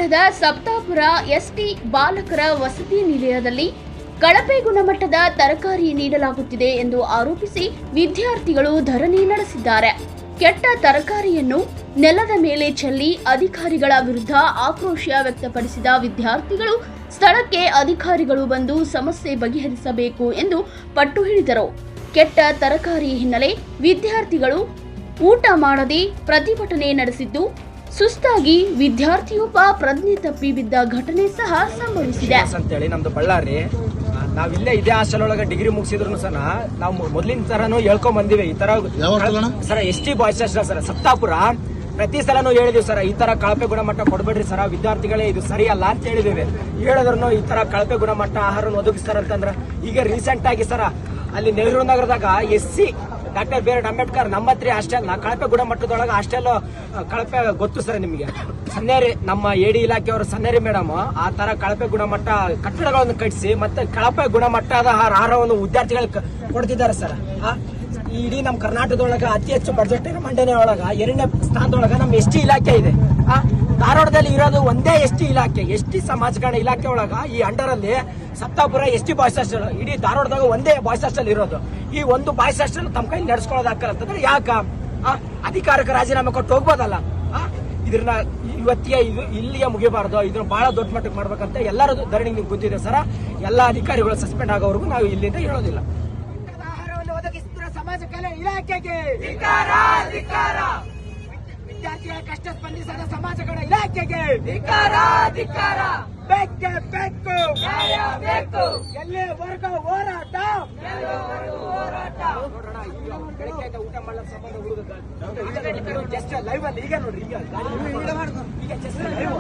ಧಾರವಾಡದ ಸಪ್ತಾಪುರ ಎಸ್ಟಿ ಬಾಲಕರ ವಸತಿ ನಿಲಯದಲ್ಲಿ ಕಳಪೆ ಗುಣಮಟ್ಟದ ತರಕಾರಿ ನೀಡಲಾಗುತ್ತಿದೆ ಎಂದು ಆರೋಪಿಸಿ ವಿದ್ಯಾರ್ಥಿಗಳು ಧರಣಿ ನಡೆಸಿದ್ದಾರೆ. ಕೆಟ್ಟ ತರಕಾರಿಯನ್ನು ನೆಲದ ಮೇಲೆ ಚೆಲ್ಲಿ ಅಧಿಕಾರಿಗಳ ವಿರುದ್ಧ ಆಕ್ರೋಶ ವ್ಯಕ್ತಪಡಿಸಿದ ವಿದ್ಯಾರ್ಥಿಗಳು ಸ್ಥಳಕ್ಕೆ ಅಧಿಕಾರಿಗಳು ಬಂದು ಸಮಸ್ಯೆ ಬಗೆಹರಿಸಬೇಕು ಎಂದು ಪಟ್ಟು ಹಿಡಿದರು. ಕೆಟ್ಟ ತರಕಾರಿ ಹಿನ್ನೆಲೆ ವಿದ್ಯಾರ್ಥಿಗಳು ಊಟ ಮಾಡದೆ ಪ್ರತಿಭಟನೆ ನಡೆಸಿದ್ದು, ಸುಸ್ತಾಗಿ ವಿದ್ಯಾರ್ಥಿಯೊಬ್ಬ ಪ್ರಜ್ಞೆ ತಪ್ಪಿ ಬಿದ್ದ ಘಟನೆ ಸಹ ಸಂಭವಿಸಿದೆ. ಅಂತೇಳಿ ನಮ್ದು ಬಳ್ಳಾರಿ, ನಾವಿಲ್ಲೇ ಇದೇ ಹಾಸ್ಟೆಲ್ ಒಳಗೆ ಡಿಗ್ರಿ ಮುಗಿಸಿದ್ರು ಸಹ ನಾವು ಮೊದಲಿನ ತರನು ಹೇಳ್ಕೊಂಡ್ ಬಂದಿವಿ. ಈ ತರ sir ST boys hostel sir Saptapura, ಪ್ರತಿ ಸಲನು ಹೇಳಿದೀವಿ ಸರ್, ಈ ತರ ಕಳಪೆ ಗುಣಮಟ್ಟ ಕೊಡ್ಬೇಡ್ರಿ ಸರ್, ವಿದ್ಯಾರ್ಥಿಗಳೇ ಇದು ಸರಿ ಅಲ್ಲ ಅಂತ ಹೇಳಿದೀವಿ. ಹೇಳಿದ್ರು ಈ ತರ ಕಳಪೆ ಗುಣಮಟ್ಟ ಆಹಾರ ಒದಗಿಸ್ತಾರಂತಂದ್ರ ಈಗ ರೀಸೆಂಟ್ ಆಗಿ ಸರ್ ಅಲ್ಲಿ ನೆಹರು ನಗರದಾಗ SC doctor B R Ambedkar ನಮ್ಮ ಹತ್ರ ಹಾಸ್ಟೆಲ್ ಕಳಪೆ ಗುಣಮಟ್ಟದೊಳಗೆ ಹಾಸ್ಟೆಲ್ ಕಳಪೆ ಗೊತ್ತು ಸರ್ ನಿಮಗೆ. ಸನ್ನೇರಿ ನಮ್ಮ AD ಇಲಾಖೆಯವರು ಸನ್ನೇರಿ ಮೇಡಮ್ ಆ ತರ ಕಳಪೆ ಗುಣಮಟ್ಟ ಕಟ್ಟಡಗಳನ್ನು ಕಟ್ಟಿಸಿ ಮತ್ತೆ ಕಳಪೆ ಗುಣಮಟ್ಟದ ಆಹಾರವನ್ನು ವಿದ್ಯಾರ್ಥಿಗಳಿಗೆ ಕೊಡ್ತಿದ್ದಾರೆ ಸರ್. ಇಡೀ ನಮ್ಮ ಕರ್ನಾಟಕದೊಳಗ ಅತಿ ಹೆಚ್ಚು ಬಜೆಟ್ ಮಂಡನೆ ಒಳಗ 2ನೇ ಸ್ಥಾನದೊಳಗ ನಮ್ಮ ST ಇಲಾಖೆ ಇದೆ. ಧಾರವಾಡದಲ್ಲಿ ಇರೋದು ಒಂದೇ ST ಇಲಾಖೆ, ST ಸಮಾಜ ಕಲ್ಯಾಣ ಇಲಾಖೆ ಒಳಗ ಈ ಅಂಡರ್ ಅಲ್ಲಿ ಸಪ್ತಾಪುರ ST ಬಾಯ್ಸ್ ಹಾಸ್ಟೆಲ್, ಇಡೀ ಧಾರವಾಡದಾಗ ಒಂದೇ ಬಾಯ್ಸ್ ಹಾಸ್ಟೆಲ್ ಇರೋದು. ಈ ಒಂದು ಬಾಯ್ಸ್ ಹಾಸ್ಟೆಲ್ ತಮ್ಮ ಕೈ ನಡೆಸ್ಕೊಳ್ಳೋದಾಗತ್ತಂದ್ರೆ ಯಾಕ ಅಧಿಕಾರಕ್ಕೆ ರಾಜೀನಾಮೆ ಕೊಟ್ಟು ಹೋಗ್ಬೋದಲ್ಲ? ಇದ್ರನ್ನ ಇವತ್ತಿಗೆ ಇಲ್ಲಿಗೆ ಮುಗಿಬಾರ್ದು, ಇದನ್ನ ಬಹಳ ದೊಡ್ಡ ಮಟ್ಟಕ್ಕೆ ಮಾಡ್ಬೇಕಂತ ಎಲ್ಲರೂ ಧರಣಿಗೆ ಕುಂತಿದೆ ಸರ್. ಎಲ್ಲಾ ಅಧಿಕಾರಿಗಳು ಸಸ್ಪೆಂಡ್ ಆಗೋವರೆಗೂ ನಾವು ಇಲ್ಲಿಂದ ಹೇಳೋದಿಲ್ಲ. ಸಮಾಜ ಕಲ್ಯಾಣ ಇಲಾಖೆಗೆ ವಿದ್ಯಾರ್ಥಿಗಳ ಕಷ್ಟ ಸ್ಪಂದಿಸದ ಸಮಾಜ ಕಲ್ಯಾಣ ಇಲಾಖೆಗೆ ಬೇಕೇ ಬೇಕು, ಎಲ್ಲಿವರೆಗೂ ಹೋರಾಟ. ಬೆಳಗ್ಗೆ ಊಟ ಮಾಡೋ ಸಂಬಂಧ ಜಸ್ಟ್ ಲೈವ್ ಅಲ್ಲಿ ಈಗ ನೋಡ್ರಿ, ಈಗ ಜಸ್ಟ್ ಲೈವ್